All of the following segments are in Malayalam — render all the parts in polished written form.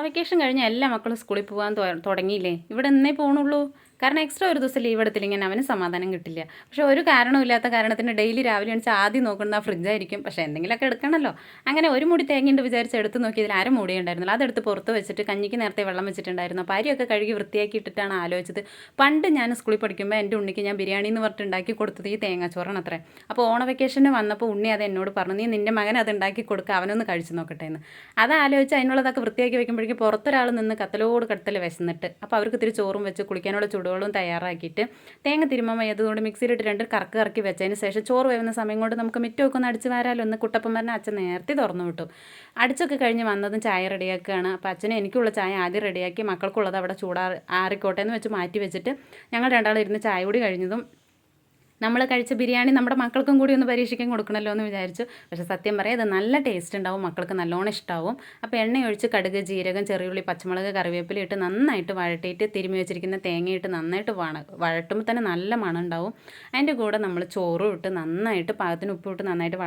വെക്കേഷൻ കഴിഞ്ഞാൽ എല്ലാ മക്കളും സ്കൂളിൽ പോകാൻ തുടങ്ങിയില്ലേ? ഇവിടെ എന്നേ പോകണുള്ളൂ. കാരണം എക്സ്ട്രാ ഒരു ദിവസം ലീവ് എടുത്തില്ലെങ്കിൽ അവന് സമാധാനം കിട്ടില്ല. പക്ഷേ ഒരു കാരണവുമില്ലാത്ത കാരണത്തിന് ഡെയിലി രാവിലെ എണീച്ച് ആദ്യം നോക്കുന്നത് ആ ഫ്രിഡ്ജായിരിക്കും. പക്ഷേ എന്തെങ്കിലുമൊക്കെ എടുക്കണമല്ലോ. അങ്ങനെ ഒരു മുടി തേങ്ങയുണ്ട് വിചാരിച്ച് എടുത്ത് നോക്കിയതിൽ അര മൂടിയേ ഉണ്ടായിരുന്നുള്ളൂ. അതെടുത്ത് പുറത്ത് വെച്ചിട്ട് കഞ്ഞിക്ക് നേരത്തെ വെള്ളം വെച്ചിട്ടുണ്ടായിരുന്നു. അപ്പോൾ അരിയൊക്കെ കഴുകി വൃത്തിയാക്കിയിട്ടിട്ടാണ് ആലോചിച്ചത്. പണ്ട് ഞാൻ സ്കൂളിൽ പഠിക്കുമ്പോൾ എൻ്റെ ഉണ്ണിക്ക് ഞാൻ ബിരിയാണി എന്ന് പറഞ്ഞിട്ട് ഉണ്ടാക്കി കൊടുത്തത് ഈ തേങ്ങാച്ചോറാണ് അത്രേ. അപ്പോൾ വെക്കേഷന് വന്നപ്പോൾ ഉണ്ണി അത് എന്നോട് പറഞ്ഞു, നീ നിൻ്റെ മകൻ അത് ഉണ്ടാക്കി കൊടുക്കുക, അവനൊന്ന് കഴിച്ച് നോക്കട്ടെ എന്ന്. അത് ആലോചിച്ച് അതിനുള്ളതൊക്കെ വൃത്തിയാക്കി വെക്കുമ്പോഴേക്കും പുറത്തൊരാൾ നിന്ന് കത്തലോട് കടത്തൽ വിശന്നിട്ട്. അപ്പോൾ അവർക്ക് ഇത്തിരി ചോറും വെച്ച് കുളിക്കാനുള്ള ചുടുവെള്ളവും തയ്യാറാക്കിയിട്ട് തേങ്ങ തിരുമ്മാൻ വയ്യാത്തതുകൊണ്ട് മിക്സിയിലിട്ട് രണ്ട് കറക്കി വെച്ചതിന് ശേഷം ചോറ് വേവുന്ന സമയം കൊണ്ട് നമുക്ക് മിറ്റമൊക്കെ ഒന്ന് അടിച്ച് വാരാലോ. ഒന്ന് കുട്ടപ്പൻ പറഞ്ഞ അച്ഛൻ നേരത്തെ തുറന്നു വിട്ടു. അടിച്ചൊക്കെ കഴിഞ്ഞ് വന്നതും ചായ റെഡിയാക്കുകയാണ്. അപ്പോൾ അച്ഛന് എനിക്കുള്ള ചായ ആദ്യം റെഡിയാക്കി മക്കൾക്കുള്ളത് അവിടെ ആറിക്കോട്ടെ എന്ന് വെച്ച് മാറ്റി വെച്ചിട്ട് ഞങ്ങൾ രണ്ടാളും ഇരുന്ന് ചായ കൂടി കഴിഞ്ഞതും നമ്മൾ കഴിച്ച ബിരിയാണി നമ്മുടെ മക്കൾക്കും കൂടി ഒന്ന് പരീക്ഷിക്കാൻ കൊടുക്കണമല്ലോ എന്ന് വിചാരിച്ചു. പക്ഷേ സത്യം പറയാം ഇത് നല്ല ടേസ്റ്റ് ഉണ്ടാവും, മക്കൾക്ക് നല്ലോണം ഇഷ്ടമാവും. അപ്പോൾ എണ്ണ ഒഴിച്ച് കടുക്, ജീരകം, ചെറിയുള്ളി, പച്ചമുളക്, കറിവേപ്പില ഇട്ട് നന്നായിട്ട് വഴട്ടിയിട്ട് തിരുമ്മി വെച്ചിരിക്കുന്ന തേങ്ങയിട്ട് നന്നായിട്ട് വഴട്ടുമ്പോൾ തന്നെ നല്ല മണം ഉണ്ടാവും. അതിൻ്റെ കൂടെ നമ്മൾ ചോറും ഇട്ട് നന്നായിട്ട് പാകത്തിന് ഉപ്പ് ഇട്ട് നന്നായിട്ട്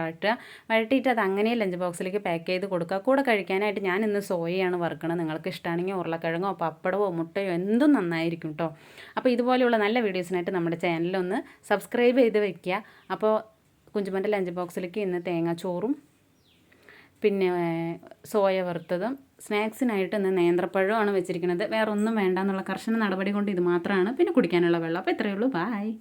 വഴട്ടിയിട്ട് അത് അങ്ങനെ ലഞ്ച് ബോക്സിലേക്ക് പാക്ക് ചെയ്ത് കൊടുക്കുക. കൂടെ കഴിക്കാനായിട്ട് ഞാൻ ഇന്ന് സോയയാണ് വറുക്കണത്. നിങ്ങൾക്ക് ഇഷ്ടമാണെങ്കിൽ ഉരുളക്കിഴങ്ങോ പപ്പടമോ മുട്ടയോ എന്തും നന്നായിരിക്കും കേട്ടോ. അപ്പോൾ ഇതുപോലെയുള്ള നല്ല വീഡിയോസിനായിട്ട് നമ്മുടെ ചാനലൊന്ന് സബ്സ്ക്രൈബ് ചെയ്ത് വെക്കുക. അപ്പോൾ കുഞ്ചുമൻ്റെ ലഞ്ച് ബോക്സിലേക്ക് ഇന്ന് തേങ്ങാച്ചോറും പിന്നെ സോയ വറുത്തതും സ്നാക്സിനായിട്ട് ഇന്ന് നേന്ത്രപ്പഴമാണ് വെച്ചിരിക്കുന്നത്. വേറെ ഒന്നും വേണ്ട എന്നുള്ള കർശന നടപടി കൊണ്ട് ഇത് മാത്രമാണ്. പിന്നെ കുടിക്കാനുള്ള വെള്ളം. അപ്പോൾ ഇത്രയേ ഉള്ളൂ. ബായ്.